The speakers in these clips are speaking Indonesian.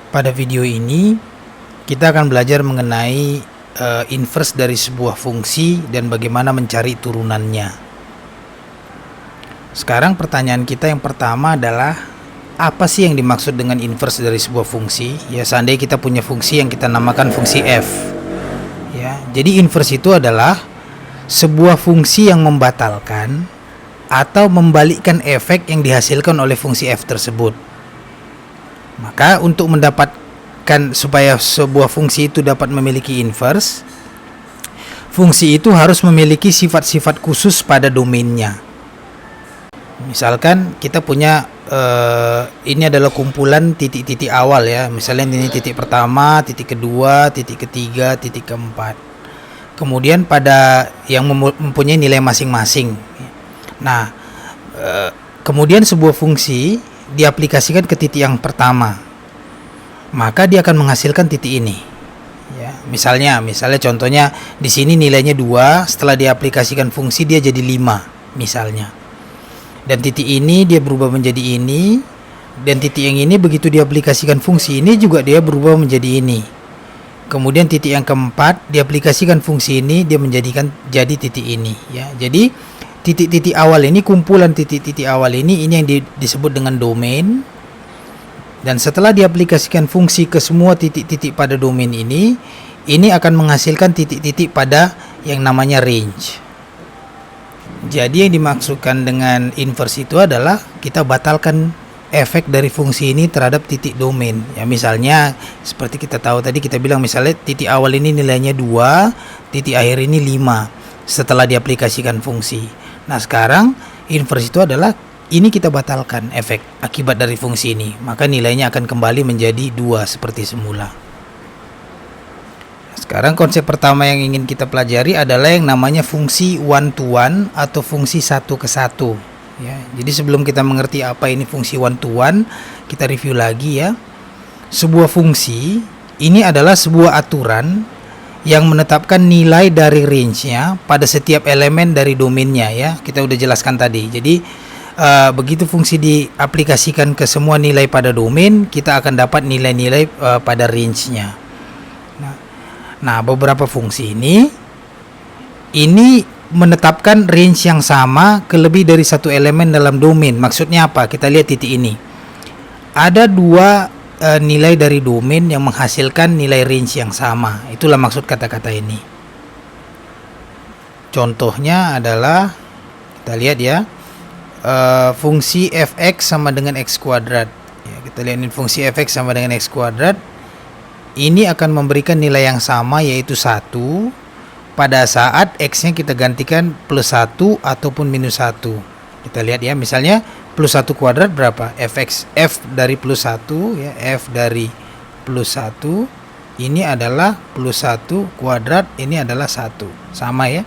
Pada video ini kita akan belajar mengenai inverse dari sebuah fungsi dan bagaimana mencari turunannya. Sekarang pertanyaan kita yang pertama adalah, apa sih yang dimaksud dengan inverse dari sebuah fungsi? Ya, seandainya kita punya fungsi yang kita namakan fungsi f. Ya, jadi inverse itu adalah sebuah fungsi yang membatalkan atau membalikkan efek yang dihasilkan oleh fungsi f tersebut. Maka untuk mendapatkan supaya sebuah fungsi itu dapat memiliki inverse, fungsi itu harus memiliki sifat-sifat khusus pada domainnya. Misalkan kita punya ini adalah kumpulan titik-titik awal ya. Misalnya ini titik pertama, titik kedua, titik ketiga, titik keempat. Kemudian pada yang mempunyai nilai masing-masing. Nah, kemudian sebuah fungsi diaplikasikan ke titik yang pertama, maka dia akan menghasilkan titik ini. Ya, misalnya contohnya di sini nilainya 2, setelah diaplikasikan fungsi dia jadi 5 misalnya. Dan titik ini dia berubah menjadi ini, dan titik yang ini begitu diaplikasikan fungsi ini juga dia berubah menjadi ini. Kemudian titik yang keempat diaplikasikan fungsi ini, dia menjadikan jadi titik ini ya. Jadi titik-titik awal ini, kumpulan titik-titik awal ini yang disebut dengan domain. Dan setelah diaplikasikan fungsi ke semua titik-titik pada domain ini akan menghasilkan titik-titik pada yang namanya range. Jadi yang dimaksudkan dengan inverse itu adalah kita batalkan efek dari fungsi ini terhadap titik domain. Ya, misalnya seperti kita tahu tadi, kita bilang misalnya titik awal ini nilainya 2, titik akhir ini 5 setelah diaplikasikan fungsi. Nah, sekarang inverse itu adalah ini kita batalkan efek akibat dari fungsi ini, maka nilainya akan kembali menjadi 2 seperti semula. Sekarang konsep pertama yang ingin kita pelajari adalah yang namanya fungsi one to one atau fungsi satu ke satu. Ya, jadi sebelum kita mengerti apa ini fungsi one to one, kita review lagi ya. Sebuah fungsi ini adalah sebuah aturan yang menetapkan nilai dari range-nya pada setiap elemen dari domainnya ya. Kita udah jelaskan tadi. Jadi begitu fungsi diaplikasikan ke semua nilai pada domain, kita akan dapat nilai-nilai pada range-nya. Nah, beberapa fungsi ini menetapkan range yang sama ke lebih dari satu elemen dalam domain. Maksudnya apa? Kita lihat titik ini. Ada 2 nilai dari domain yang menghasilkan nilai range yang sama. Itulah maksud kata-kata ini. Contohnya adalah, kita lihat ya, fungsi fx sama dengan x kuadrat. Ya, kita lihat ini fungsi fx sama dengan x kuadrat. Ini akan memberikan nilai yang sama, yaitu 1 pada saat x-nya kita gantikan plus 1 ataupun minus 1. Kita lihat ya, misalnya plus 1 kuadrat berapa? Fx, f dari plus 1 ya, f dari plus 1 ini adalah plus 1 kuadrat, ini adalah 1. Sama ya.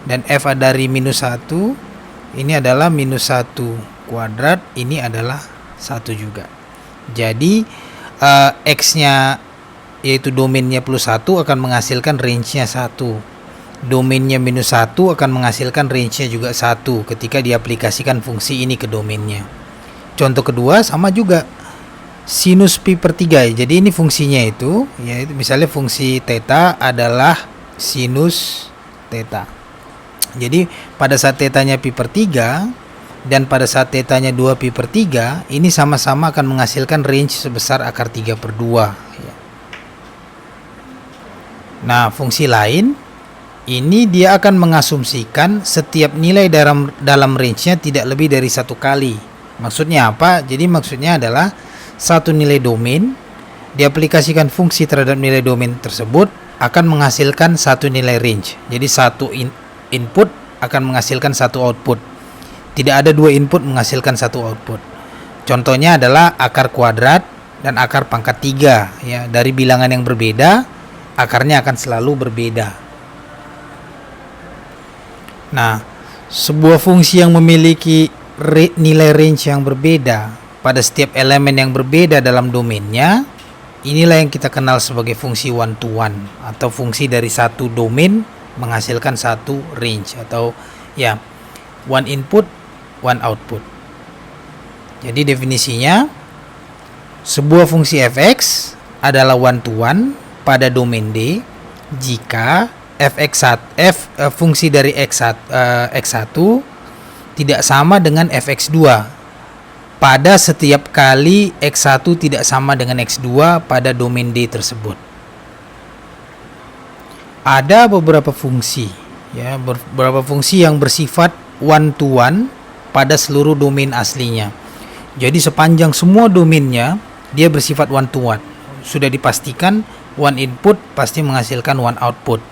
Dan f dari minus 1 ini adalah minus 1 kuadrat, ini adalah 1 juga. Jadi x-nya yaitu domainnya plus 1 akan menghasilkan range-nya 1. Domainnya minus 1 akan menghasilkan range-nya juga 1 ketika diaplikasikan fungsi ini ke domainnya. Contoh kedua sama juga, sinus pi per 3. Jadi ini fungsinya itu, yaitu misalnya fungsi theta adalah sinus theta. Jadi pada saat tetanya pi per 3 dan pada saat tetanya 2 pi per 3, ini sama-sama akan menghasilkan range sebesar akar 3 per 2 ya. Nah, fungsi lain ini dia akan mengasumsikan setiap nilai dalam range-nya tidak lebih dari 1 kali. Maksudnya apa? Jadi maksudnya adalah satu nilai domain diaplikasikan fungsi terhadap nilai domain tersebut akan menghasilkan satu nilai range. Jadi satu input akan menghasilkan satu output. Tidak ada 2 input menghasilkan satu output. Contohnya adalah akar kuadrat dan akar pangkat 3 ya. Dari bilangan yang berbeda, akarnya akan selalu berbeda. Nah, sebuah fungsi yang memiliki nilai range yang berbeda pada setiap elemen yang berbeda dalam domainnya, inilah yang kita kenal sebagai fungsi one to one atau fungsi dari satu domain menghasilkan satu range atau ya one input one output. Jadi definisinya, Sebuah fungsi fx adalah one to one pada domain D jika fungsi dari x1 tidak sama dengan fx2 pada setiap kali x1 tidak sama dengan x2 pada domain D tersebut. Ada beberapa fungsi, ya, beberapa fungsi yang bersifat one to one pada seluruh domain aslinya. Jadi sepanjang semua domainnya dia bersifat one to one. Sudah dipastikan one input pasti menghasilkan one output.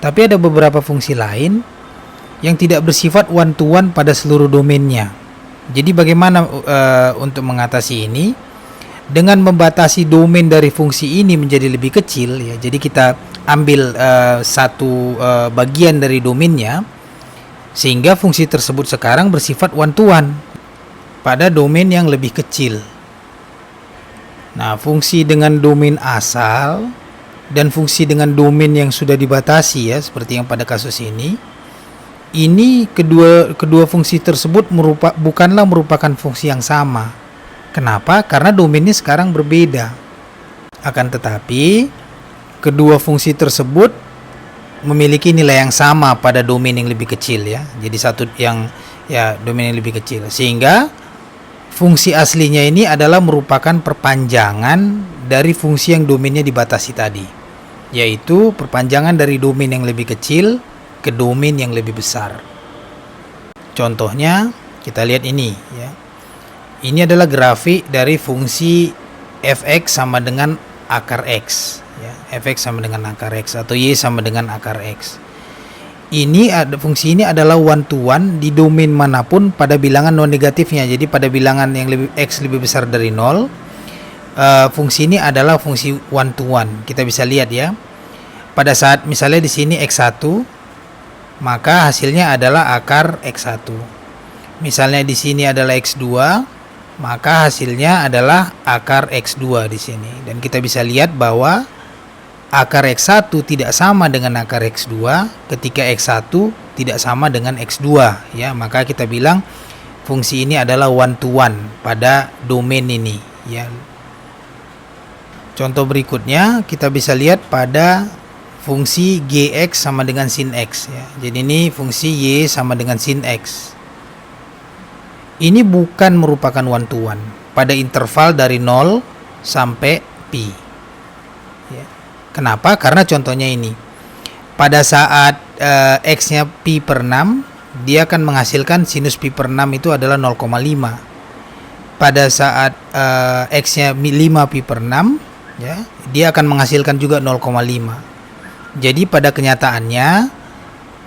Tapi ada beberapa fungsi lain yang tidak bersifat one to one pada seluruh domainnya. Jadi bagaimana untuk mengatasi ini? Dengan membatasi domain dari fungsi ini menjadi lebih kecil, ya. Jadi kita ambil satu bagian dari domainnya sehingga fungsi tersebut sekarang bersifat one to one pada domain yang lebih kecil. Nah, fungsi dengan domain asal dan fungsi dengan domain yang sudah dibatasi, ya, seperti yang pada kasus ini kedua fungsi tersebut bukanlah merupakan fungsi yang sama. Kenapa? Karena domainnya sekarang berbeda. Akan tetapi kedua fungsi tersebut memiliki nilai yang sama pada domain yang lebih kecil, ya. Jadi domain yang lebih kecil, sehingga fungsi aslinya ini adalah merupakan perpanjangan dari fungsi yang domainnya dibatasi tadi, yaitu perpanjangan dari domain yang lebih kecil ke domain yang lebih besar. Contohnya kita lihat ini, ya. Ini adalah grafik dari fungsi fx sama dengan akar x, ya. Fx sama dengan akar x atau y sama dengan akar x. Fungsi ini adalah one to one di domain manapun pada bilangan non negatifnya. Jadi pada bilangan yang x lebih besar dari 0, fungsi ini adalah fungsi one to one. Kita bisa lihat, ya. Pada saat misalnya di sini x1, maka hasilnya adalah akar x1. Misalnya di sini adalah x2, maka hasilnya adalah akar x2 di sini. Dan kita bisa lihat bahwa akar x1 tidak sama dengan akar x2 ketika x1 tidak sama dengan x2, ya. Maka kita bilang fungsi ini adalah one to one pada domain ini, ya. Contoh berikutnya kita bisa lihat pada fungsi gx sama dengan sin x, ya. Jadi ini fungsi y sama dengan sin x. Ini bukan merupakan one to one pada interval dari 0 sampai pi, ya. Kenapa? Karena contohnya ini, pada saat x-nya pi per 6, dia akan menghasilkan sinus pi per 6 itu adalah 0,5. Pada saat x-nya 5 pi per 6, ya, dia akan menghasilkan juga 0,5. Jadi pada kenyataannya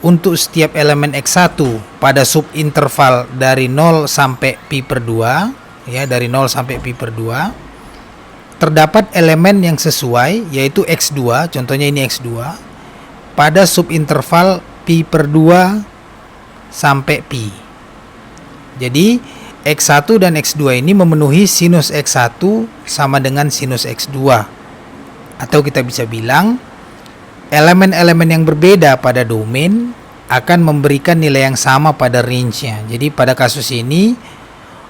untuk setiap elemen x1 pada subinterval dari 0 sampai pi per 2, ya, dari 0 sampai pi per 2, terdapat elemen yang sesuai, yaitu x2, contohnya ini x2, pada subinterval pi per 2 sampai pi. Jadi x1 dan x2 ini memenuhi sinus x1 sama dengan sinus x2. Atau kita bisa bilang elemen-elemen yang berbeda pada domain akan memberikan nilai yang sama pada range-nya. Jadi pada kasus ini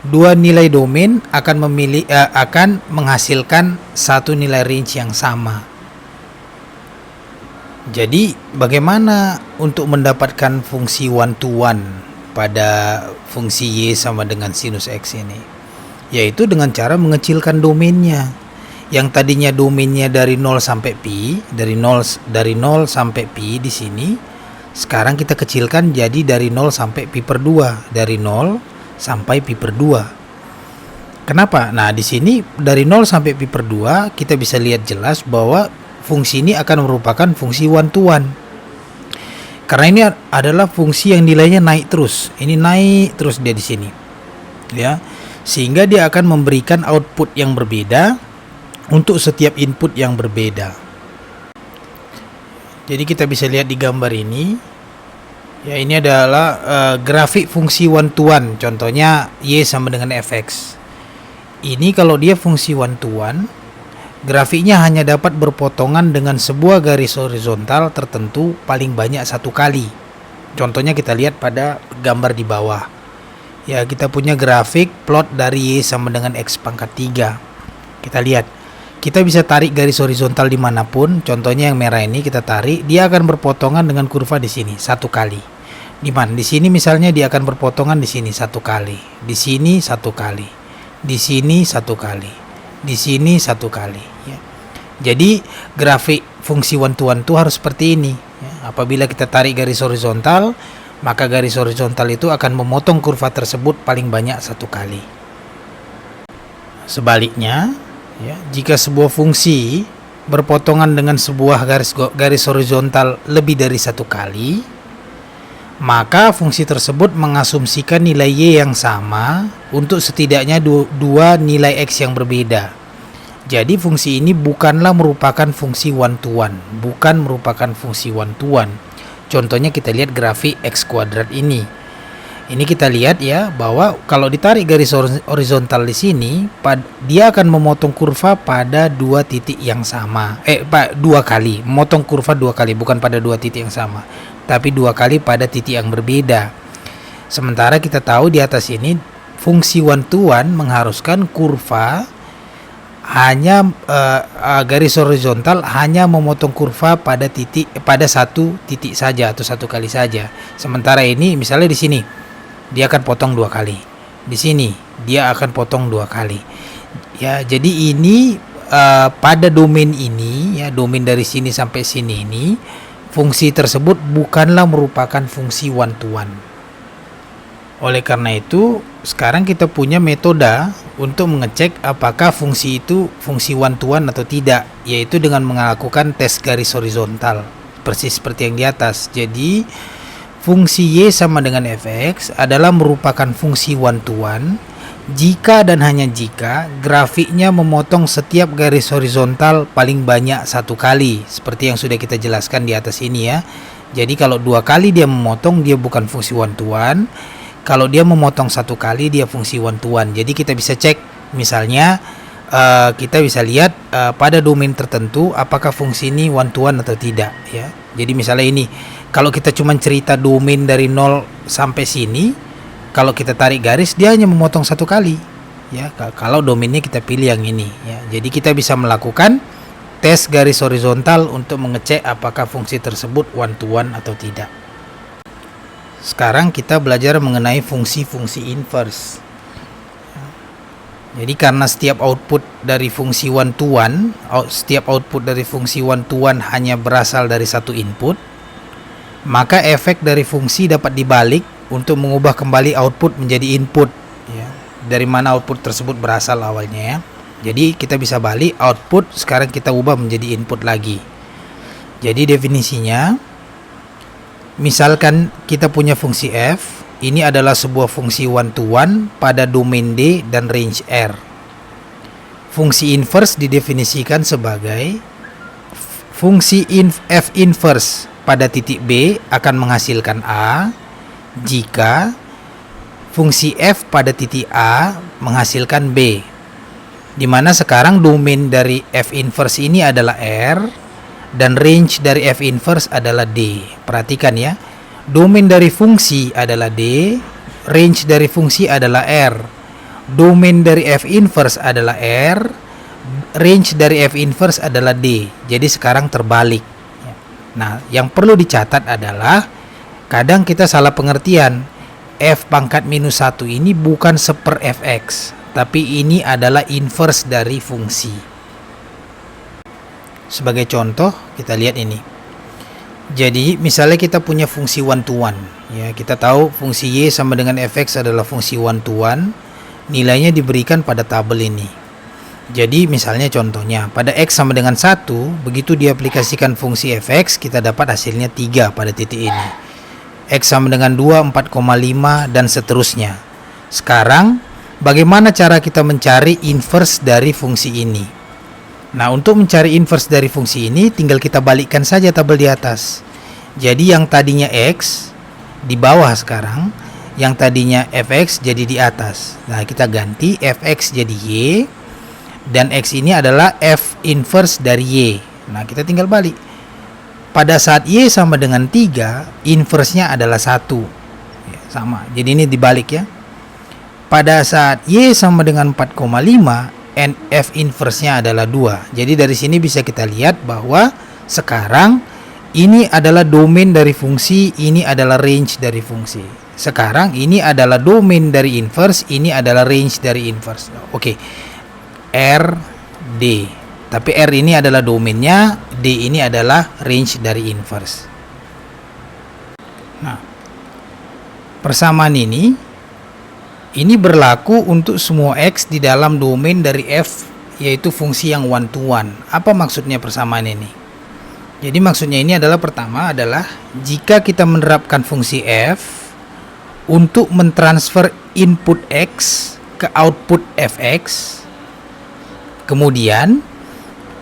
dua nilai domain akan menghasilkan satu nilai range yang sama. Jadi bagaimana untuk mendapatkan fungsi one to one pada fungsi y sama dengan sinus x ini? Yaitu dengan cara mengecilkan domainnya. Yang tadinya domainnya dari 0 sampai pi, dari 0 sampai pi di sini, sekarang kita kecilkan jadi dari 0 sampai pi per 2, dari 0 sampai pi per 2. Kenapa? Nah, di sini dari 0 sampai pi per 2 kita bisa lihat jelas bahwa fungsi ini akan merupakan fungsi one to one. Karena ini adalah fungsi yang nilainya naik terus. Ini naik terus dia di sini. Ya. Sehingga dia akan memberikan output yang berbeda untuk setiap input yang berbeda. Jadi kita bisa lihat di gambar ini, ya, ini adalah grafik fungsi one to one. Contohnya y sama dengan fx. Ini kalau dia fungsi one to one, grafiknya hanya dapat berpotongan dengan sebuah garis horizontal tertentu paling banyak satu kali. Contohnya kita lihat pada gambar di bawah. Ya, kita punya grafik plot dari y sama dengan x pangkat 3. Kita lihat, kita bisa tarik garis horizontal dimanapun. Contohnya yang merah ini kita tarik, dia akan berpotongan dengan kurva di sini satu kali. Di mana? Di sini misalnya dia akan berpotongan di sini satu kali, di sini satu kali, di sini satu kali, di sini satu kali. Ya. Jadi grafik fungsi one to one itu harus seperti ini. Ya. Apabila kita tarik garis horizontal, maka garis horizontal itu akan memotong kurva tersebut paling banyak satu kali. Sebaliknya, ya, jika sebuah fungsi berpotongan dengan sebuah garis horizontal lebih dari satu kali, maka fungsi tersebut mengasumsikan nilai y yang sama untuk setidaknya dua nilai x yang berbeda. Jadi fungsi ini bukanlah merupakan fungsi one to one, bukan merupakan fungsi one to one. Contohnya kita lihat grafik x kuadrat ini. Ini kita lihat ya bahwa kalau ditarik garis horizontal di sini, dia akan memotong kurva pada dua titik yang sama. Dua kali, memotong kurva dua kali, bukan pada dua titik yang sama, tapi dua kali pada titik yang berbeda. Sementara kita tahu di atas ini fungsi one to one mengharuskan kurva hanya garis horizontal hanya memotong kurva pada satu titik saja atau satu kali saja. Sementara ini misalnya di sini dia akan potong dua kali, di sini dia akan potong dua kali. Ya, jadi ini pada domain ini ya, domain dari sini sampai sini ini, fungsi tersebut bukanlah merupakan fungsi one to one. Oleh karena itu, sekarang kita punya metode untuk mengecek apakah fungsi itu fungsi one to one atau tidak, yaitu dengan melakukan tes garis horizontal, persis seperti yang di atas. Jadi, fungsi y sama dengan fx adalah merupakan fungsi one to one jika dan hanya jika grafiknya memotong setiap garis horizontal paling banyak satu kali, seperti yang sudah kita jelaskan di atas ini ya. Jadi kalau dua kali dia memotong, dia bukan fungsi one to one. Kalau dia memotong satu kali, dia fungsi one to one. Jadi kita bisa cek, misalnya kita bisa lihat pada domain tertentu apakah fungsi ini one to one atau tidak ya. Jadi misalnya ini, kalau kita cuma cerita domain dari 0 sampai sini, kalau kita tarik garis dia hanya memotong satu kali ya. Kalau domainnya kita pilih yang ini ya. Jadi kita bisa melakukan tes garis horizontal untuk mengecek apakah fungsi tersebut one to one atau tidak. Sekarang kita belajar mengenai fungsi-fungsi inverse. Jadi karena setiap output dari fungsi one to one, hanya berasal dari satu input, maka efek dari fungsi dapat dibalik untuk mengubah kembali output menjadi input ya. Dari mana output tersebut berasal awalnya ya. Jadi kita bisa balik output, sekarang kita ubah menjadi input lagi. Jadi definisinya, misalkan kita punya fungsi f, ini adalah sebuah fungsi one to one pada domain D dan range R. Fungsi inverse didefinisikan sebagai fungsi f inverse pada titik B akan menghasilkan A jika fungsi f pada titik A menghasilkan B. Dimana sekarang domain dari f inverse ini adalah R dan range dari f inverse adalah D. Perhatikan ya, domain dari fungsi adalah D, range dari fungsi adalah R. Domain dari f inverse adalah R, range dari f inverse adalah D. Jadi sekarang terbalik. Nah, yang perlu dicatat adalah kadang kita salah pengertian. F pangkat minus 1 ini bukan seper fx, tapi ini adalah inverse dari fungsi. Sebagai contoh, kita lihat ini. Jadi misalnya kita punya fungsi one to one ya, kita tahu fungsi y sama dengan fx adalah fungsi one to one, nilainya diberikan pada tabel ini. Jadi misalnya contohnya pada x sama dengan 1, begitu diaplikasikan fungsi fx kita dapat hasilnya 3 pada titik ini. X sama dengan 2, 4,5 dan seterusnya. Sekarang bagaimana cara kita mencari inverse dari fungsi ini? Nah, untuk mencari inverse dari fungsi ini tinggal kita balikkan saja tabel di atas. Jadi yang tadinya x di bawah sekarang, yang tadinya fx jadi di atas. Nah, kita ganti fx jadi y dan x ini adalah f inverse dari y. Nah, kita tinggal balik. Pada saat y sama dengan 3, inverse-nya adalah 1. Ya, sama. Jadi ini dibalik ya. Pada saat y sama dengan 4,5, F inverse-nya adalah 2. Jadi dari sini bisa kita lihat bahwa sekarang ini adalah domain dari fungsi, ini adalah range dari fungsi. Sekarang ini adalah domain dari inverse, ini adalah range dari inverse. Oke. R, D. Tapi R ini adalah domainnya, D ini adalah range dari inverse. Nah, persamaan ini berlaku untuk semua X di dalam domain dari F, yaitu fungsi yang one to one. Apa maksudnya persamaan ini? Jadi maksudnya ini adalah pertama adalah jika kita menerapkan fungsi F untuk mentransfer input X ke output Fx, kemudian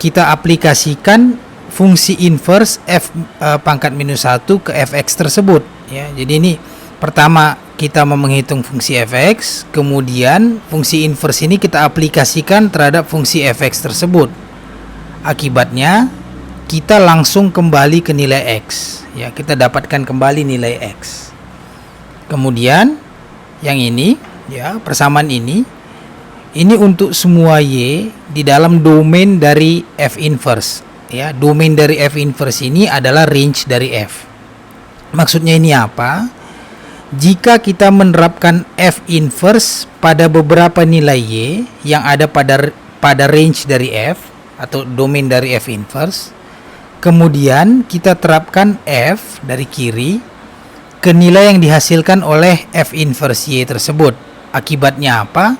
kita aplikasikan fungsi inverse F pangkat minus 1 ke Fx tersebut ya. Jadi ini pertama kita mau menghitung fungsi Fx, kemudian fungsi inverse ini kita aplikasikan terhadap fungsi Fx tersebut. Akibatnya kita langsung kembali ke nilai X ya, kita dapatkan kembali nilai X. Kemudian yang ini ya, persamaan ini untuk semua Y di dalam domain dari F inverse ya. Domain dari F inverse ini adalah range dari F. Maksudnya ini apa? Jika kita menerapkan F inverse pada beberapa nilai Y yang ada pada range dari F atau domain dari F inverse, kemudian kita terapkan F dari kiri ke nilai yang dihasilkan oleh F inverse Y tersebut. Akibatnya apa?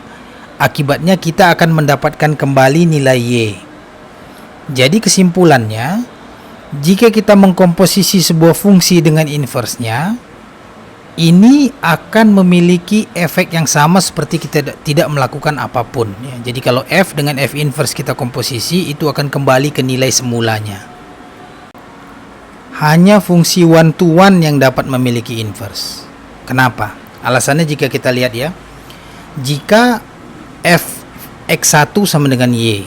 Akibatnya kita akan mendapatkan kembali nilai Y. Jadi kesimpulannya, jika kita mengkomposisi sebuah fungsi dengan inverse-nya, ini akan memiliki efek yang sama seperti kita tidak melakukan apapun ya. Jadi kalau F dengan F inverse kita komposisi, itu akan kembali ke nilai semulanya. Hanya fungsi one to one yang dapat memiliki inverse. Kenapa? Alasannya jika kita lihat ya, jika Fx1 sama dengan Y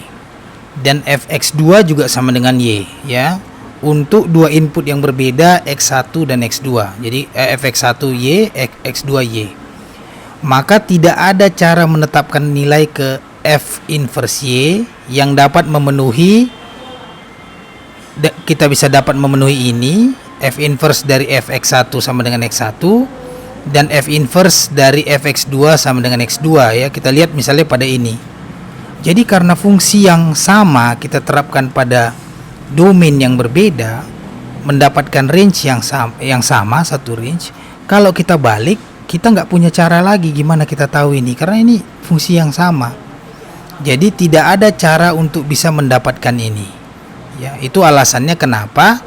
dan Fx2 juga sama dengan Y ya, untuk dua input yang berbeda X1 dan X2. Jadi Fx1Y, X2Y. Maka tidak ada cara menetapkan nilai ke F inverse Y yang dapat memenuhi, kita bisa dapat memenuhi ini, F inverse dari Fx1 sama dengan X1 dan F inverse dari Fx2 sama dengan X2 ya. Kita lihat misalnya pada ini. Jadi karena fungsi yang sama kita terapkan pada domain yang berbeda, mendapatkan range yang sama satu range. Kalau kita balik, kita nggak punya cara lagi gimana kita tahu ini, karena ini fungsi yang sama. Jadi tidak ada cara untuk bisa mendapatkan ini ya. Itu alasannya kenapa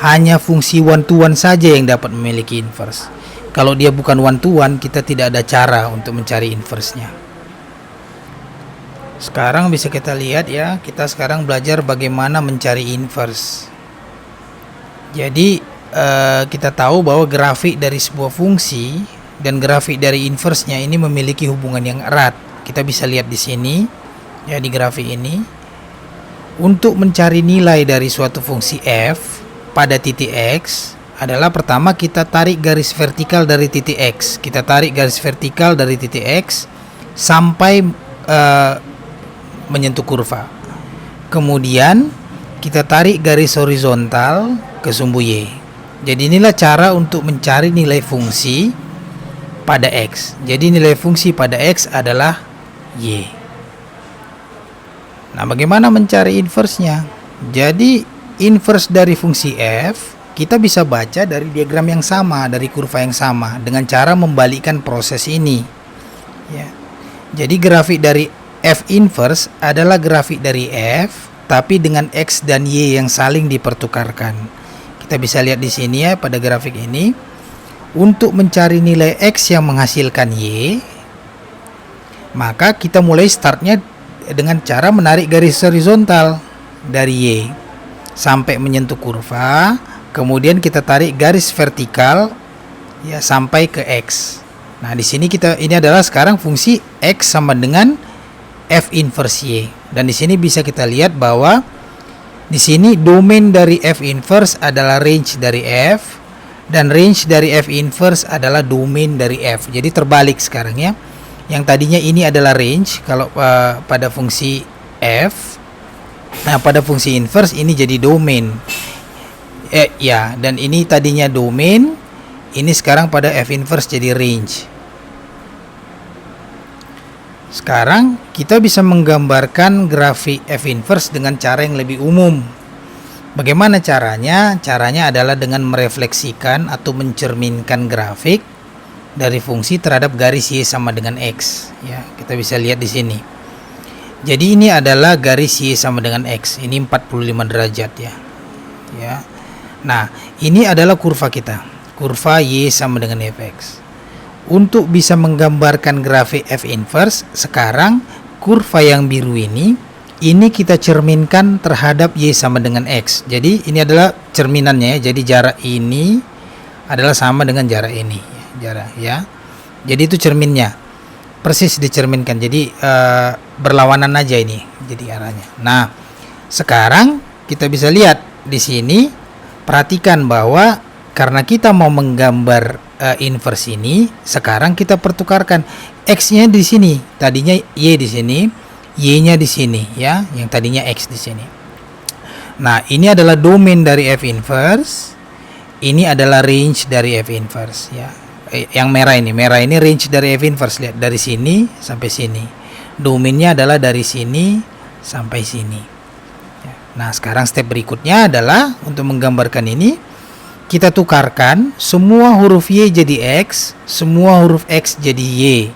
hanya fungsi one to one saja yang dapat memiliki inverse. Kalau dia bukan one to one, kita tidak ada cara untuk mencari inverse-nya. Sekarang bisa kita lihat ya, kita sekarang belajar bagaimana mencari inverse. Jadi kita tahu bahwa grafik dari sebuah fungsi dan grafik dari inverse-nya ini memiliki hubungan yang erat. Kita bisa lihat di sini ya, di grafik ini. Untuk mencari nilai dari suatu fungsi f pada titik x adalah pertama kita tarik garis vertikal dari titik x. Kita tarik garis vertikal dari titik x sampai menyentuh kurva. Kemudian kita tarik garis horizontal ke sumbu Y. Jadi inilah cara untuk mencari nilai fungsi pada X. Jadi nilai fungsi pada X adalah Y. Nah, bagaimana mencari inverse-nya? Jadi inverse dari fungsi F kita bisa baca dari diagram yang sama, dari kurva yang sama, dengan cara membalikkan proses ini ya. Jadi grafik dari F inverse adalah grafik dari F tapi dengan X dan Y yang saling dipertukarkan. Kita bisa lihat di sini ya, pada grafik ini. Untuk mencari nilai X yang menghasilkan Y, maka kita mulai startnya dengan cara menarik garis horizontal dari Y sampai menyentuh kurva. Kemudian kita tarik garis vertikal ya sampai ke X. Nah, di sini ini adalah sekarang fungsi X sama dengan F inverse Y. Dan di sini bisa kita lihat bahwa di sini domain dari F inverse adalah range dari F dan range dari F inverse adalah domain dari F. Jadi terbalik sekarang ya. yang tadinya ini adalah range kalau pada fungsi f. Nah, pada fungsi inverse ini jadi domain. Ya, dan ini tadinya domain, ini sekarang pada f inverse jadi range. Sekarang kita bisa menggambarkan grafik f inverse dengan cara yang lebih umum. Bagaimana caranya? Caranya adalah dengan merefleksikan atau mencerminkan grafik dari fungsi terhadap garis y sama dengan x. Ya, kita bisa lihat di sini. Jadi ini adalah garis y sama dengan x. Ini 45 derajat ya. Ya. Nah, ini adalah kurva kita. Kurva y sama dengan fx. Untuk bisa menggambarkan grafik f inverse, sekarang kurva yang biru ini kita cerminkan terhadap y sama dengan x. Jadi ini adalah cerminannya ya. Jadi jarak ini adalah sama dengan jarak ini. Jarak ya. Jadi itu cerminnya. Persis dicerminkan. Jadi berlawanan aja ini jadi arahnya. Nah, sekarang kita bisa lihat di sini, perhatikan bahwa karena kita mau menggambar inverse ini, sekarang kita pertukarkan x-nya di sini, tadinya y di sini, y-nya di sini ya, yang tadinya x di sini. Nah, ini adalah domain dari f inverse, ini adalah range dari f inverse ya. Yang merah ini range dari f inverse, lihat dari sini sampai sini. Domainnya adalah dari sini sampai sini. Nah, sekarang step berikutnya adalah untuk menggambarkan ini, kita tukarkan semua huruf y jadi x, semua huruf x jadi y.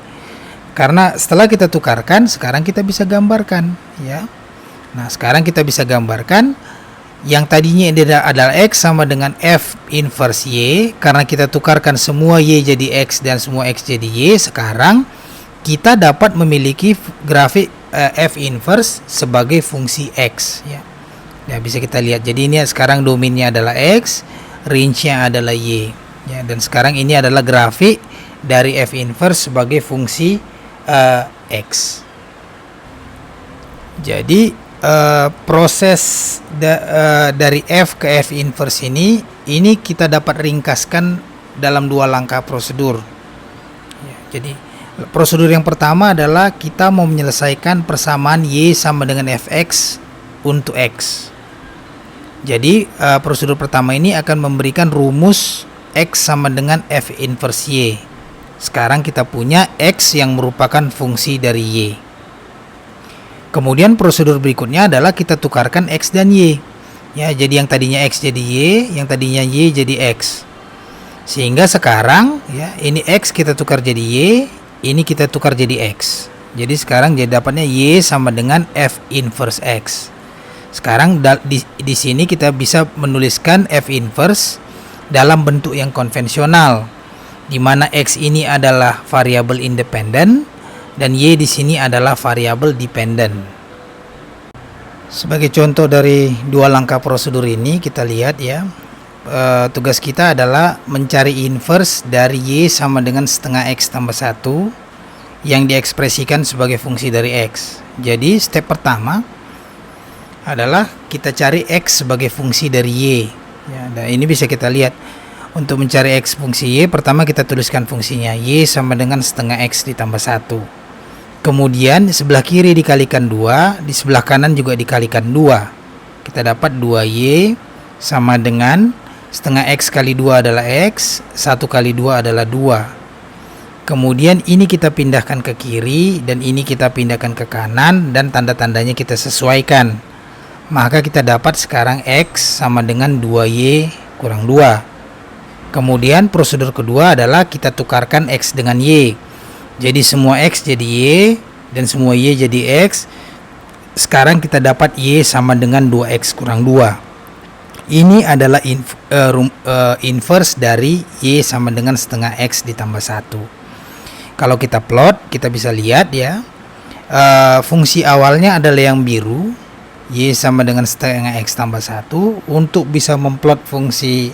Karena setelah kita tukarkan, sekarang kita bisa gambarkan ya. Nah, sekarang kita bisa gambarkan yang tadinya adalah x sama dengan f inverse y. Karena kita tukarkan semua y jadi x dan semua x jadi y, sekarang kita dapat memiliki grafik f inverse sebagai fungsi x ya. Ya, bisa kita lihat. Jadi ini sekarang domainnya adalah x, range-nya adalah y ya, dan sekarang ini adalah grafik dari f inverse sebagai fungsi x. Jadi proses dari f ke f inverse ini kita dapat ringkaskan dalam 2 langkah prosedur ya. Jadi prosedur yang pertama adalah kita mau menyelesaikan persamaan y sama dengan fx untuk x. Jadi prosedur pertama ini akan memberikan rumus x sama dengan f inverse y. Sekarang kita punya x yang merupakan fungsi dari y. Kemudian prosedur berikutnya adalah kita tukarkan x dan y. Ya, jadi yang tadinya x jadi y, yang tadinya y jadi x. Sehingga sekarang ya, ini x kita tukar jadi y, ini kita tukar jadi x. Jadi sekarang jadi dapatnya y sama dengan f inverse x. Sekarang di sini kita bisa menuliskan f inverse dalam bentuk yang konvensional, di mana x ini adalah variabel independen dan y di sini adalah variabel dependen. Sebagai contoh dari 2 langkah prosedur ini, kita lihat ya, tugas kita adalah mencari inverse dari y sama dengan setengah x tambah 1 yang diekspresikan sebagai fungsi dari x. Jadi step pertama adalah kita cari x sebagai fungsi dari y ya, dan ini bisa kita lihat. Untuk mencari x fungsi y, pertama kita tuliskan fungsinya y sama dengan setengah x ditambah 1. Kemudian sebelah kiri dikalikan 2, di sebelah kanan juga dikalikan 2. Kita dapat 2y sama dengan setengah x kali 2 adalah x, 1 kali 2 adalah 2. Kemudian ini kita pindahkan ke kiri dan ini kita pindahkan ke kanan, dan tanda-tandanya kita sesuaikan. Maka kita dapat sekarang x sama dengan 2y kurang 2. Kemudian prosedur kedua adalah kita tukarkan x dengan y. Jadi semua x jadi y dan semua y jadi x. Sekarang kita dapat y sama dengan 2x kurang 2. Ini adalah inverse dari y sama dengan setengah x ditambah 1. Kalau kita plot, kita bisa lihat ya, fungsi awalnya adalah yang biru, y sama dengan setengah x tambah 1. Untuk bisa memplot fungsi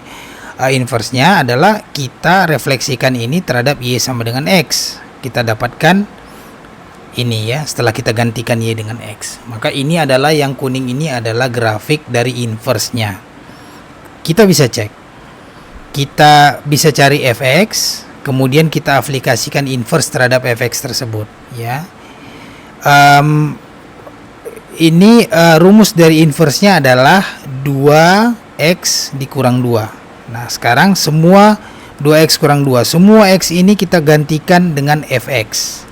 inverse-nya adalah kita refleksikan ini terhadap y sama dengan x. Kita dapatkan ini ya, setelah kita gantikan y dengan x. Maka ini adalah yang kuning, ini adalah grafik dari inverse-nya. Kita bisa cek. Kita bisa cari fx, kemudian kita aplikasikan inverse terhadap fx tersebut, ya. Ini rumus dari inverse-nya adalah 2x dikurang 2. Nah, sekarang semua 2x kurang 2, semua x ini kita gantikan dengan fx.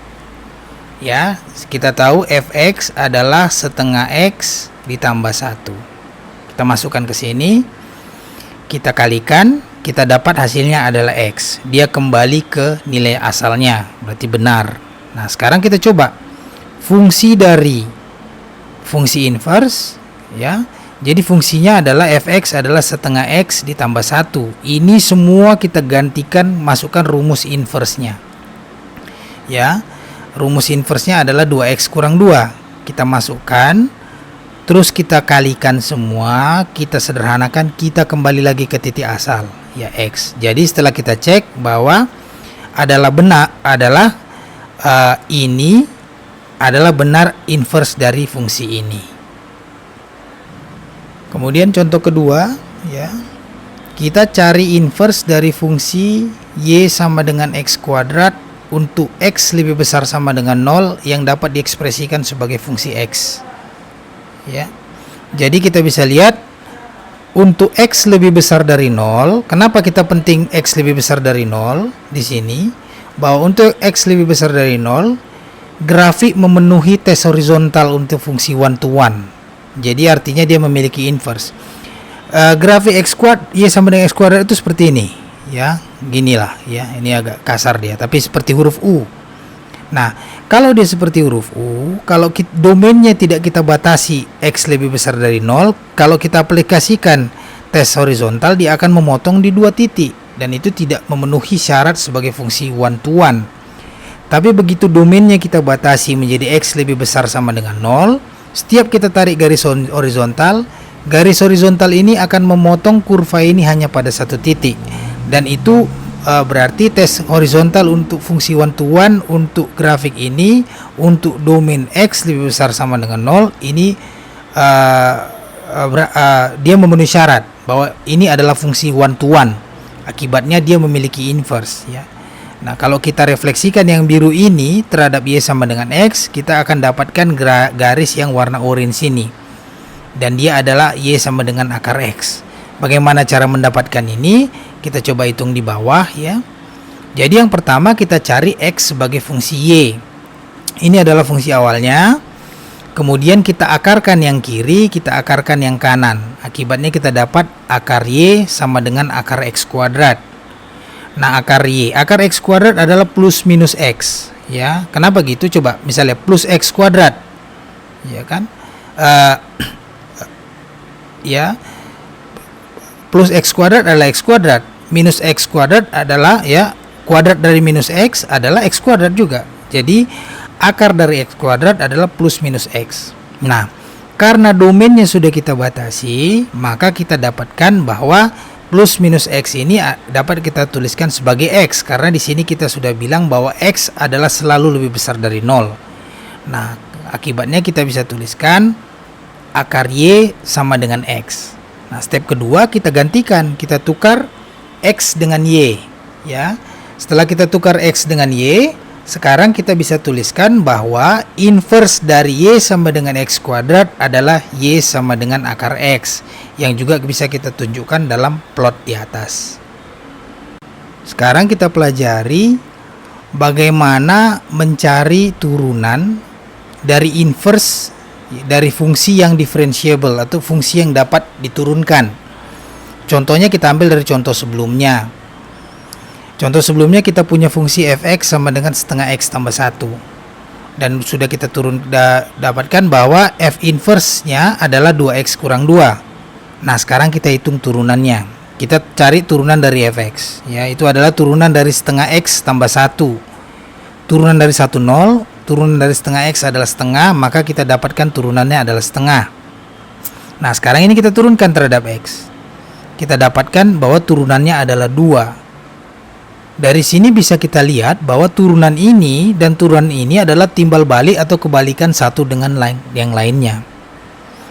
Ya, kita tahu fx adalah setengah x ditambah 1. Kita masukkan ke sini, kita kalikan, kita dapat hasilnya adalah x. Dia kembali ke nilai asalnya, berarti benar. Nah, sekarang kita coba fungsi dari fungsi inverse, ya. Jadi fungsinya adalah fx adalah setengah x ditambah 1. Ini semua kita gantikan, masukkan rumus inverse-nya. Ya. Rumus inverse-nya adalah 2x kurang 2. Kita masukkan, terus kita kalikan semua, kita sederhanakan, kita kembali lagi ke titik asal, ya x. Jadi setelah kita cek bahwa ini adalah benar inverse dari fungsi ini. Kemudian contoh kedua, ya. Kita cari inverse dari fungsi y sama dengan x kuadrat untuk x lebih besar sama dengan 0 yang dapat diekspresikan sebagai fungsi x. Ya. Jadi kita bisa lihat untuk x lebih besar dari 0, kenapa kita penting x lebih besar dari 0 di sini? Bahwa untuk x lebih besar dari 0, grafik memenuhi tes horizontal untuk fungsi one to one. Jadi artinya dia memiliki inverse. Grafik x kuadrat y sama dengan x kuadrat itu seperti ini, ya. Ginilah, ya. Ini agak kasar dia, tapi seperti huruf U. Nah, kalau dia seperti huruf U, kalau domainnya tidak kita batasi x lebih besar dari 0, kalau kita aplikasikan tes horizontal, dia akan memotong di 2 titik, dan itu tidak memenuhi syarat sebagai fungsi one to one. Tapi begitu domainnya kita batasi menjadi x lebih besar sama dengan 0, setiap kita tarik garis horizontal ini akan memotong kurva ini hanya pada 1 titik. Dan itu berarti tes horizontal untuk fungsi one to one untuk grafik ini, untuk domain x lebih besar sama dengan 0, ini dia memenuhi syarat bahwa ini adalah fungsi one to one. Akibatnya dia memiliki inverse, ya. Nah, kalau kita refleksikan yang biru ini terhadap y sama dengan x, kita akan dapatkan garis yang warna orange ini. Dan dia adalah y sama dengan akar x. Bagaimana cara mendapatkan ini? Kita coba hitung di bawah, ya. Jadi yang pertama kita cari x sebagai fungsi y. Ini adalah fungsi awalnya. Kemudian kita akarkan yang kiri, kita akarkan yang kanan. Akibatnya kita dapat akar y sama dengan akar x kuadrat. Nah, akar x kuadrat adalah plus minus x, ya. Kenapa gitu? Coba misalnya plus x kuadrat, ya kan? Ya, plus x kuadrat adalah x kuadrat, minus x kuadrat adalah, ya, kuadrat dari minus x adalah x kuadrat juga. Jadi akar dari x kuadrat adalah plus minus x. Nah, karena domainnya sudah kita batasi, maka kita dapatkan bahwa plus minus x ini dapat kita tuliskan sebagai x, karena di sini kita sudah bilang bahwa x adalah selalu lebih besar dari 0. Nah, akibatnya kita bisa tuliskan akar y sama dengan x. Nah, step kedua kita gantikan, kita tukar x dengan y, ya. Setelah kita tukar x dengan y, sekarang kita bisa tuliskan bahwa inverse dari y sama dengan x kuadrat adalah y sama dengan akar x, yang juga bisa kita tunjukkan dalam plot di atas. Sekarang kita pelajari bagaimana mencari turunan dari inverse dari fungsi yang differentiable atau fungsi yang dapat diturunkan. Contohnya kita ambil dari contoh sebelumnya. Contoh sebelumnya kita punya fungsi fx sama dengan setengah x tambah 1. Dan sudah kita dapatkan bahwa f inverse-nya adalah 2x kurang 2. Nah, sekarang kita hitung turunannya. Kita cari turunan dari fx. Ya, itu adalah turunan dari setengah x tambah 1. Turunan dari 1 0, turunan dari setengah x adalah setengah, maka kita dapatkan turunannya adalah setengah. Nah, sekarang ini kita turunkan terhadap x. Kita dapatkan bahwa turunannya adalah 2. Dari sini bisa kita lihat bahwa turunan ini dan turunan ini adalah timbal balik atau kebalikan satu dengan yang lainnya.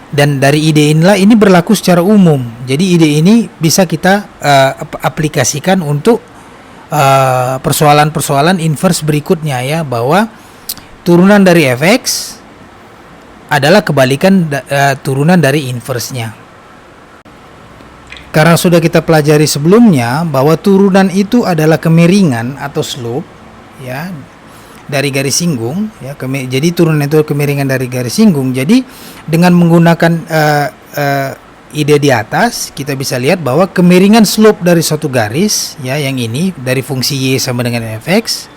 Dan dari ide inilah ini berlaku secara umum. Jadi ide ini bisa kita aplikasikan untuk persoalan-persoalan inverse berikutnya ya, bahwa turunan dari fx adalah kebalikan turunan dari inverse-nya. Karena sudah kita pelajari sebelumnya bahwa turunan itu adalah kemiringan atau slope ya dari garis singgung ya. Jadi turunan itu kemiringan dari garis singgung. Jadi dengan menggunakan ide di atas, kita bisa lihat bahwa kemiringan slope dari suatu garis ya, yang ini dari fungsi y sama dengan fx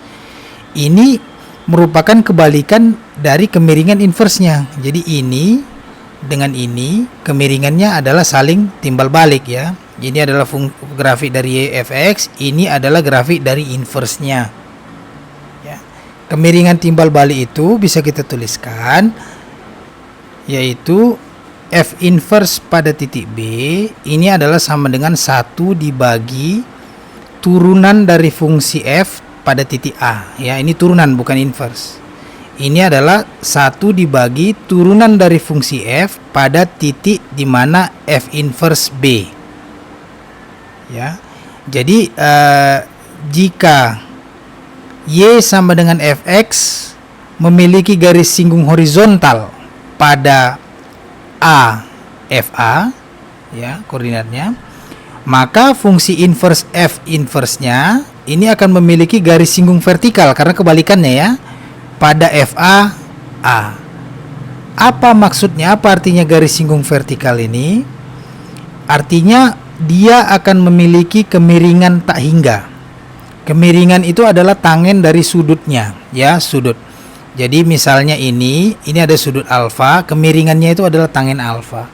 ini merupakan kebalikan dari kemiringan inverse-nya. Jadi ini dengan ini kemiringannya adalah saling timbal balik ya. Ini adalah grafik dari y fx, ini adalah grafik dari inverse-nya. Ya. Kemiringan timbal balik itu bisa kita tuliskan yaitu f inverse pada titik B ini adalah sama dengan 1 dibagi turunan dari fungsi f pada titik A ya, ini turunan bukan inverse. Ini adalah 1 dibagi turunan dari fungsi f pada titik di mana f inverse B ya. Jadi jika y sama dengan fx memiliki garis singgung horizontal pada A FA ya koordinatnya, maka fungsi inverse f inverse-nya ini akan memiliki garis singgung vertikal karena kebalikannya ya pada FA A. Apa maksudnya? Apa artinya garis singgung vertikal ini? Artinya dia akan memiliki kemiringan tak hingga. Kemiringan itu adalah tangen dari sudutnya ya, sudut. Jadi misalnya ini ada sudut alfa, kemiringannya itu adalah tangen alfa.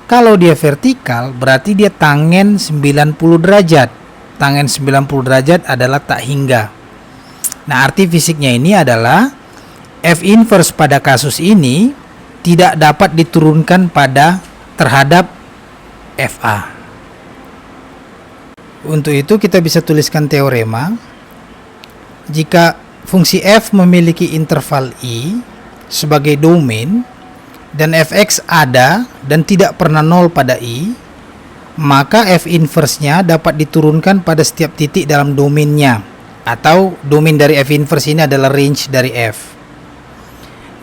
Kalau dia vertikal berarti dia tangen 90 derajat. Tangen 90 derajat adalah tak hingga. Nah, arti fisiknya ini adalah f inverse pada kasus ini tidak dapat diturunkan terhadap FA. Untuk itu kita bisa tuliskan teorema. Jika fungsi f memiliki interval i sebagai domain dan fx ada dan tidak pernah nol pada i, maka f inverse-nya dapat diturunkan pada setiap titik dalam domainnya, atau domain dari f inverse ini adalah range dari f.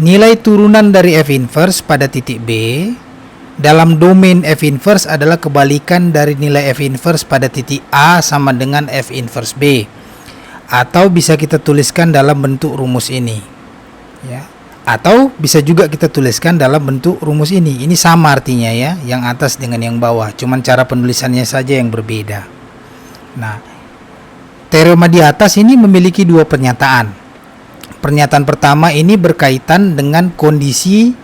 Nilai turunan dari f inverse pada titik B dalam domain f inverse adalah kebalikan dari nilai f inverse pada titik A sama dengan f inverse B, atau bisa kita tuliskan dalam bentuk rumus ini ya. Atau bisa juga kita tuliskan dalam bentuk rumus ini. Ini sama artinya ya, yang atas dengan yang bawah, cuman cara penulisannya saja yang berbeda. Nah, teorema di atas ini memiliki dua pernyataan. Pernyataan pertama ini berkaitan dengan kondisi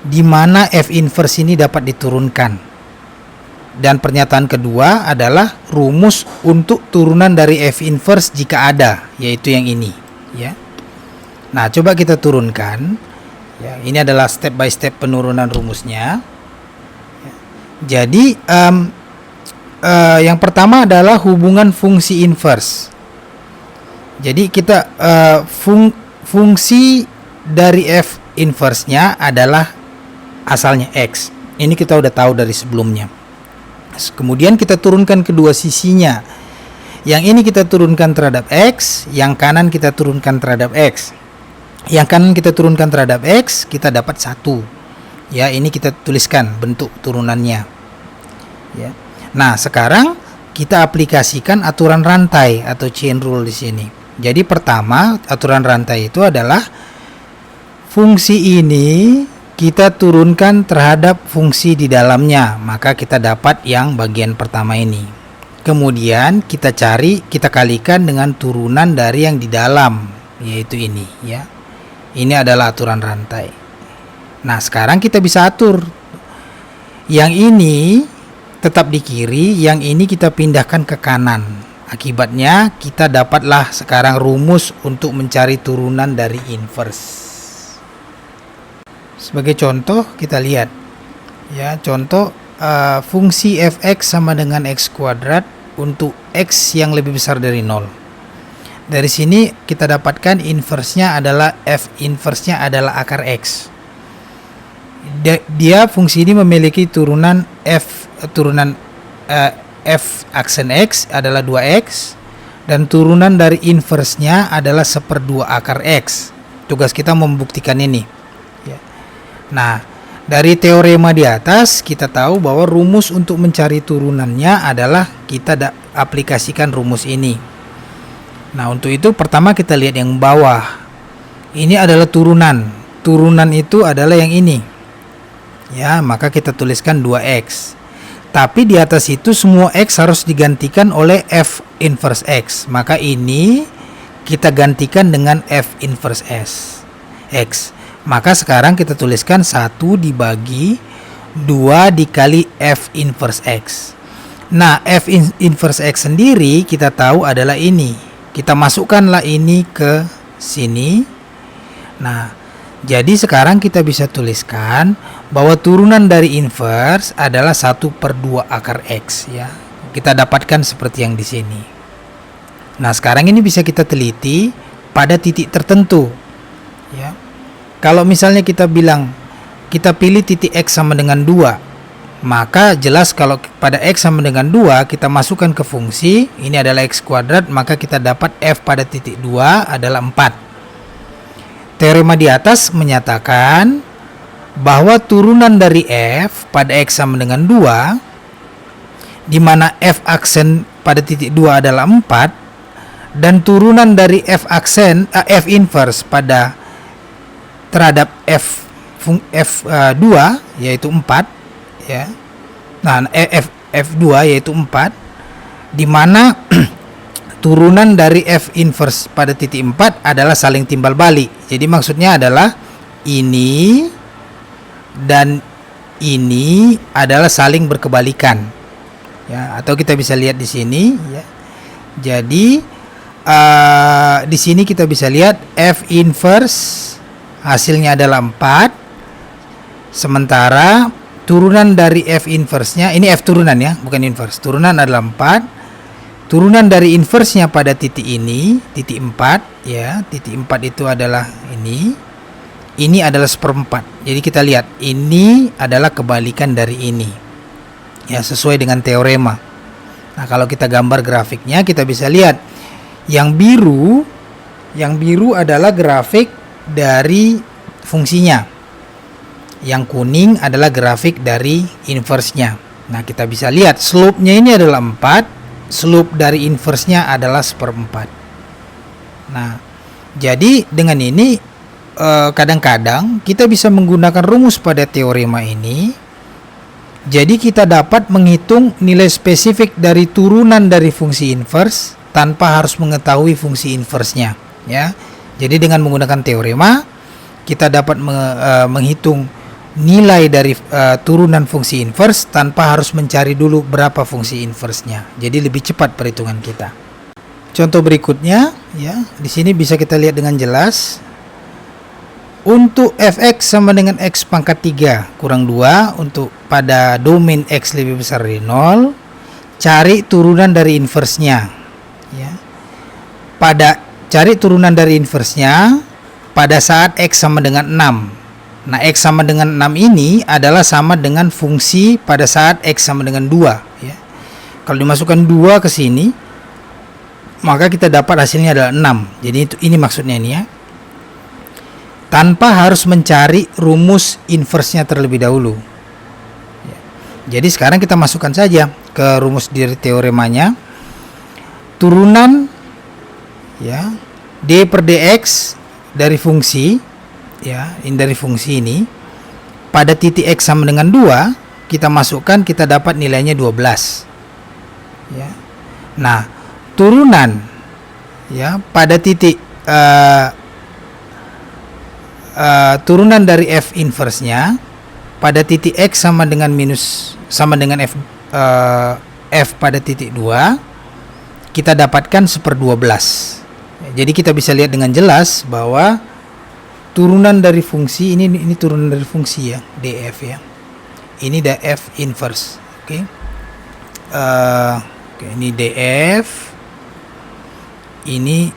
di mana f inverse ini dapat diturunkan. Dan pernyataan kedua adalah rumus untuk turunan dari f inverse jika ada, yaitu yang ini ya. Nah, coba kita turunkan ya. Ini adalah step by step penurunan rumusnya. Jadi yang pertama adalah hubungan fungsi inverse. Jadi kita fungsi dari f inverse-nya adalah asalnya x. Ini kita udah tahu dari sebelumnya. Kemudian kita turunkan kedua sisinya. Yang ini kita turunkan terhadap x, yang kanan kita turunkan terhadap x. Yang kanan kita turunkan terhadap x, kita dapat 1. Ya, ini kita tuliskan bentuk turunannya. Ya. Nah, sekarang kita aplikasikan aturan rantai atau chain rule di sini. Jadi pertama, aturan rantai itu adalah fungsi ini kita turunkan terhadap fungsi di dalamnya, maka kita dapat yang bagian pertama ini. Kemudian kita kalikan dengan turunan dari yang di dalam, yaitu ini ya. Ini adalah aturan rantai. Nah, sekarang kita bisa atur. Yang ini tetap di kiri, yang ini kita pindahkan ke kanan. Akibatnya kita dapatlah sekarang rumus untuk mencari turunan dari inverse. Sebagai contoh kita lihat ya, contoh fungsi fx sama dengan x kuadrat untuk x yang lebih besar dari 0. Dari sini kita dapatkan inverse-nya adalah f inverse-nya adalah akar x. Dia fungsi ini memiliki turunan f aksen x adalah 2x, dan turunan dari inversnya adalah 1/2 akar X. Tugas kita membuktikan ini. Ya. Nah, dari teorema di atas kita tahu bahwa rumus untuk mencari turunannya adalah kita aplikasikan rumus ini. Nah, untuk itu pertama kita lihat yang bawah. Ini adalah turunan. Turunan itu adalah yang ini. Ya, maka kita tuliskan 2X. Tapi di atas itu semua X harus digantikan oleh F inverse X. Maka ini kita gantikan dengan F inverse X. Maka sekarang kita tuliskan 1 dibagi 2 dikali F inverse X. Nah, F inverse X sendiri kita tahu adalah ini. Kita masukkanlah ini ke sini. Nah, jadi sekarang kita bisa tuliskan bahwa turunan dari inverse adalah 1/2 akar X ya. Kita dapatkan seperti yang di sini. Nah, sekarang ini bisa kita teliti pada titik tertentu ya. Kalau misalnya kita pilih titik X sama dengan 2, maka jelas kalau pada X sama dengan 2 kita masukkan ke fungsi, ini adalah X kuadrat, maka kita dapat F pada titik 2 adalah 4. Teorema di atas menyatakan bahwa turunan dari F pada X sama dengan 2, di mana F aksen pada titik 2 adalah 4, dan turunan dari F inverse pada terhadap F2 yaitu 4 ya. Nah, F2 yaitu 4, di mana turunan dari F inverse pada titik 4 adalah saling timbal balik. Jadi maksudnya adalah ini dan ini adalah saling berkebalikan. Ya, atau kita bisa lihat di sini ya. Jadi di sini kita bisa lihat F inverse hasilnya adalah 4. Sementara turunan dari F inverse-nya, ini F turunan ya, bukan inverse. Turunan adalah 4. Turunan dari inversenya pada titik ini, titik 4 ya, titik 4 itu adalah ini adalah 1/4. Jadi kita lihat ini adalah kebalikan dari ini ya, sesuai dengan teorema. Nah, kalau kita gambar grafiknya kita bisa lihat yang biru adalah grafik dari fungsinya, yang kuning adalah grafik dari inversenya. Nah, kita bisa lihat slope-nya ini adalah 4, slope dari inverse-nya adalah 1/4. Nah, jadi dengan ini kadang-kadang kita bisa menggunakan rumus pada teorema ini. Jadi kita dapat menghitung nilai spesifik dari turunan dari fungsi inverse tanpa harus mengetahui fungsi inverse-nya ya. Jadi dengan menggunakan teorema kita dapat menghitung nilai dari turunan fungsi inverse tanpa harus mencari dulu berapa fungsi inverse-nya. Jadi lebih cepat perhitungan kita. Contoh berikutnya ya, di sini bisa kita lihat dengan jelas. Untuk fx sama dengan x pangkat 3 kurang 2 untuk pada domain x lebih besar dari 0, cari turunan dari inverse-nya ya. Cari turunan dari inverse-nya pada saat x sama dengan 6. Nah, X sama dengan 6 ini adalah sama dengan fungsi pada saat X sama dengan 2 ya. Kalau dimasukkan 2 ke sini, maka kita dapat hasilnya adalah 6. Jadi ini maksudnya ini ya. Tanpa harus mencari rumus inverse-nya terlebih dahulu ya. Jadi sekarang kita masukkan saja ke rumus dari teoremanya. Turunan ya d per dx dari fungsi ya, ini dari fungsi ini pada titik X sama dengan 2 kita masukkan, kita dapat nilainya 12 ya. Nah, turunan ya pada titik turunan dari F inverse-nya pada titik X sama dengan F pada titik 2 kita dapatkan 1/12. Jadi kita bisa lihat dengan jelas bahwa turunan dari fungsi ini turunan dari fungsi ya, df ya. Ini df inverse. Oke. Ini df. Ini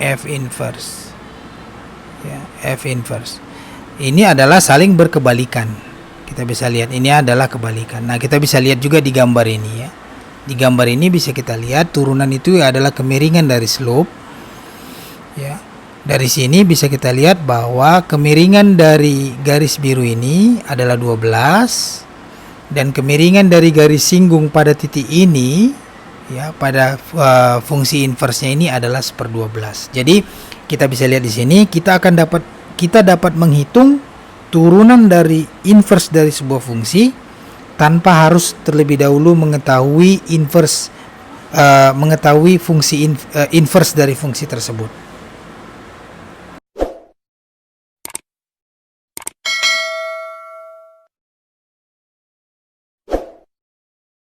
f inverse. Ya, f inverse. Ini adalah saling berkebalikan. Kita bisa lihat ini adalah kebalikan. Nah, kita bisa lihat juga di gambar ini ya. Di gambar ini bisa kita lihat turunan itu adalah kemiringan dari slope. Ya. Dari sini bisa kita lihat bahwa kemiringan dari garis biru ini adalah 12 dan kemiringan dari garis singgung pada titik ini ya pada fungsi inversnya ini adalah 1/12. Jadi kita bisa lihat di sini kita dapat menghitung turunan dari inverse dari sebuah fungsi tanpa harus terlebih dahulu mengetahui fungsi inverse dari fungsi tersebut.